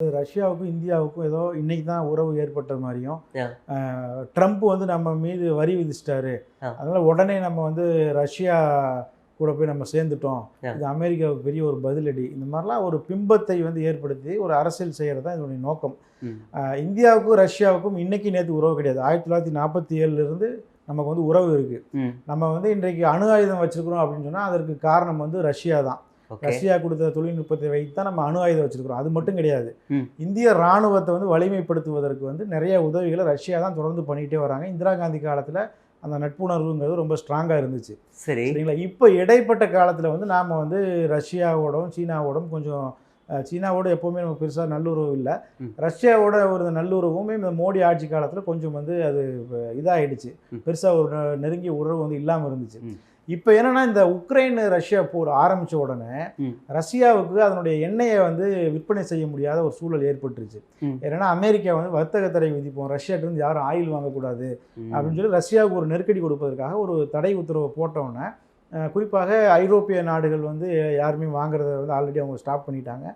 ரஷ்யாவுக்கும் இந்தியாவுக்கும் ஏதோ இன்னைக்கு தான் உறவு ஏற்பட்ட மாதிரியும் Yeah. ட்ரம்ப் வந்து நம்ம மீது வரி விதிச்சிட்டாரு. Yeah. அதனால உடனே நம்ம வந்து ரஷ்யா கூட போய் நம்ம சேர்ந்துட்டோம். Yeah. இது அமெரிக்காவுக்கு பெரிய ஒரு பதிலடி. இந்த மாதிரிலாம் ஒரு பிம்பத்தை வந்து ஏற்படுத்தி ஒரு அரசியல் செய்கிறது தான் இதனுடைய நோக்கம். இந்தியாவுக்கும் ரஷ்யாவுக்கும் இன்னைக்கு நேற்று உறவு கிடையாது. 1947 இருந்து நமக்கு வந்து உறவு இருக்குது. நம்ம வந்து இன்றைக்கு அணு ஆயுதம் வச்சுருக்கிறோம் அப்படின்னு சொன்னால் அதற்கு காரணம் வந்து ரஷ்யா தான். ரஷ்யா கொடுத்த தொழில்நுட்பத்தை வைத்து தான் நம்ம அணு ஆயுதம் வச்சிருக்கிறோம். அது மட்டும் கிடையாது. இந்திய ராணுவத்தை வந்து வலிமைப்படுத்துவதற்கு வந்து நிறைய உதவிகளை ரஷ்யா தான் தொடர்ந்து பண்ணிகிட்டே வராங்க. இந்திரா காந்தி காலத்தில் அந்த நட்புணர்வுங்கிறது ரொம்ப ஸ்ட்ராங்காக இருந்துச்சு. சரிங்களா? இப்போ இடைப்பட்ட காலத்தில் வந்து நாம் வந்து ரஷ்யாவோடும் சீனாவோடும் கொஞ்சம் சீனாவோட எப்போவுமே நமக்கு பெருசாக நல்லுறவு இல்லை. ரஷ்யாவோட ஒரு நல்லுறவுமே இந்த மோடி ஆட்சி காலத்தில் கொஞ்சம் வந்து அது இதாகிடுச்சு. பெருசாக ஒரு நெருங்கிய உறவு வந்து இல்லாமல் இருந்துச்சு. இப்போ என்னன்னா இந்த உக்ரைன் ரஷ்யா போர் ஆரம்பித்த உடனே ரஷ்யாவுக்கு அதனுடைய எண்ணெயை வந்து விற்பனை செய்ய முடியாத ஒரு சூழல் ஏற்பட்டுருச்சு. ஏன்னா அமெரிக்கா வந்து வர்த்தக தடை விதிப்போம், ரஷ்யாட்டிருந்து யாரும் ஆயில் வாங்கக்கூடாது அப்படின்னு சொல்லி ரஷ்யாவுக்கு ஒரு நெருக்கடி கொடுப்பதற்காக ஒரு தடை உத்தரவை போட்டோன்னே குறிப்பாக ஐரோப்பிய நாடுகள் வந்து யாருமே வாங்குறத வந்து ஆல்ரெடி அவங்க ஸ்டாப் பண்ணிட்டாங்க.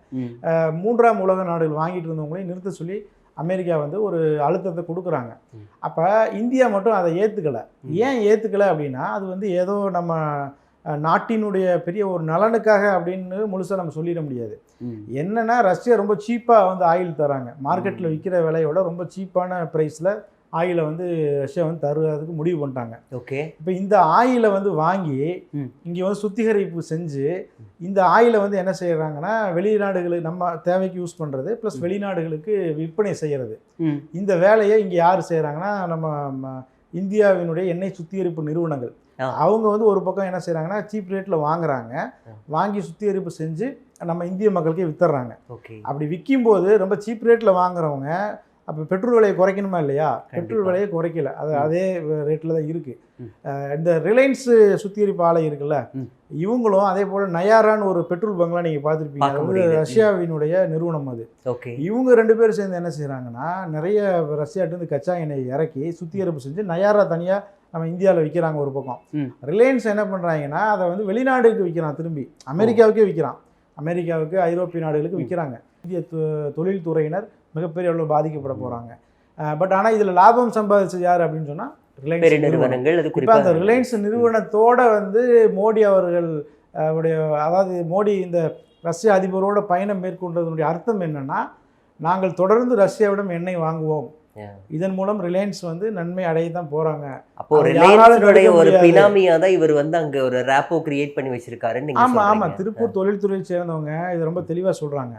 மூன்றாம் உலக நாடுகள் வாங்கிட்டு இருந்தவங்களையும் நிறுத்த சொல்லி அமெரிக்கா வந்து ஒரு அழுத்தத்தை கொடுக்குறாங்க. அப்போ இந்தியா மட்டும் அதை ஏற்றுக்கலை. ஏன் ஏற்றுக்கலை அப்படின்னா அது வந்து ஏதோ நம்ம நாட்டினுடைய பெரிய ஒரு நலனுக்காக அப்படின்னு முழுசாக நம்ம சொல்லிட முடியாது. என்னென்னா ரஷ்யா ரொம்ப சீப்பாக வந்து ஆயில் தராங்க. மார்க்கெட்டில் விற்கிற விலையோட ரொம்ப சீப்பான ப்ரைஸில் ஆயிலை வந்து ரஷ்யா வந்து தருவதுக்கு முடிவு பண்ணிட்டாங்க. ஓகே. இப்போ இந்த ஆயிலை வந்து வாங்கி இங்கே வந்து சுத்திகரிப்பு செஞ்சு இந்த ஆயிலை வந்து என்ன செய்கிறாங்கன்னா வெளிநாடுகளுக்கு நம்ம தேவைக்கு யூஸ் பண்ணுறது ப்ளஸ் வெளிநாடுகளுக்கு விற்பனை செய்கிறது. இந்த வேலையை இங்கே யார் செய்கிறாங்கன்னா நம்ம இந்தியாவினுடைய எண்ணெய் சுத்திகரிப்பு நிறுவனங்கள். அவங்க வந்து ஒரு பக்கம் என்ன செய்கிறாங்கன்னா சீப் ரேட்டில் வாங்குறாங்க, வாங்கி சுத்திகரிப்பு செஞ்சு நம்ம இந்திய மக்களுக்கே வித்துடுறாங்க. அப்படி விற்கும்போது ரொம்ப சீப் ரேட்டில் வாங்குறவங்க அப்போ பெட்ரோல் விலையை குறைக்கணுமா இல்லையா? பெட்ரோல் விலையை குறைக்கல, அது அதே ரேட்டில் தான் இருக்குது. இந்த ரிலையன்ஸ் சுத்திகரிப்பு ஆலை இருக்குல்ல, இவங்களும் அதே போல் நயாரான்னு ஒரு பெட்ரோல் பங்க்லாம் நீங்கள் பார்த்துருப்பீங்க. அது வந்து ரஷ்யாவினுடைய நிறுவனம். அது இவங்க ரெண்டு பேரும் சேர்ந்து என்ன செய்கிறாங்கன்னா நிறைய ரஷ்யாட்டிருந்து கச்சா எண்ணெய் இறக்கி சுத்திகரிப்பு செஞ்சு நயாரா தனியாக நம்ம இந்தியாவில் விற்கிறாங்க ஒரு பக்கம். ரிலையன்ஸ் என்ன பண்ணுறாங்கன்னா அதை வந்து வெளிநாடுக்கு விற்கிறான், திரும்பி அமெரிக்காவுக்கே விற்கிறான். அமெரிக்காவுக்கு ஐரோப்பிய நாடுகளுக்கு விற்கிறாங்க. இந்திய தொழில்துறையினர் மிகப்பெரிய அளவில் பாதிக்கப்பட போகிறாங்க. பட் ஆனால் இதில் லாபம் சம்பாதிச்சது யார் அப்படின்னு சொன்னால் ரிலையன்ஸ் நிறுவனங்கள். இப்போ அந்த ரிலையன்ஸ் நிறுவனத்தோட வந்து மோடி அவர்கள் அதாவது மோடி இந்த ரஷ்ய அதிபரோட பயணம் மேற்கொண்டதனுடைய அர்த்தம் என்னன்னா, நாங்கள் தொடர்ந்து ரஷ்யாவிடம் எண்ணெய் வாங்குவோம், இதன் மூலம் ரிலையன்ஸ் வந்து நன்மை அடைய தான் போறாங்க. அப்போ ரிலையன்ஸோட ஒரு பினாமியா தான் இவர் வந்து அங்க ஒரு ராப்போ கிரியேட் பண்ணி வச்சிருக்காருன்னு. ஆமா ஆமா, திருப்பூர் தொழில்துறையை சேர்ந்தவங்க இதை ரொம்ப தெளிவா சொல்றாங்க.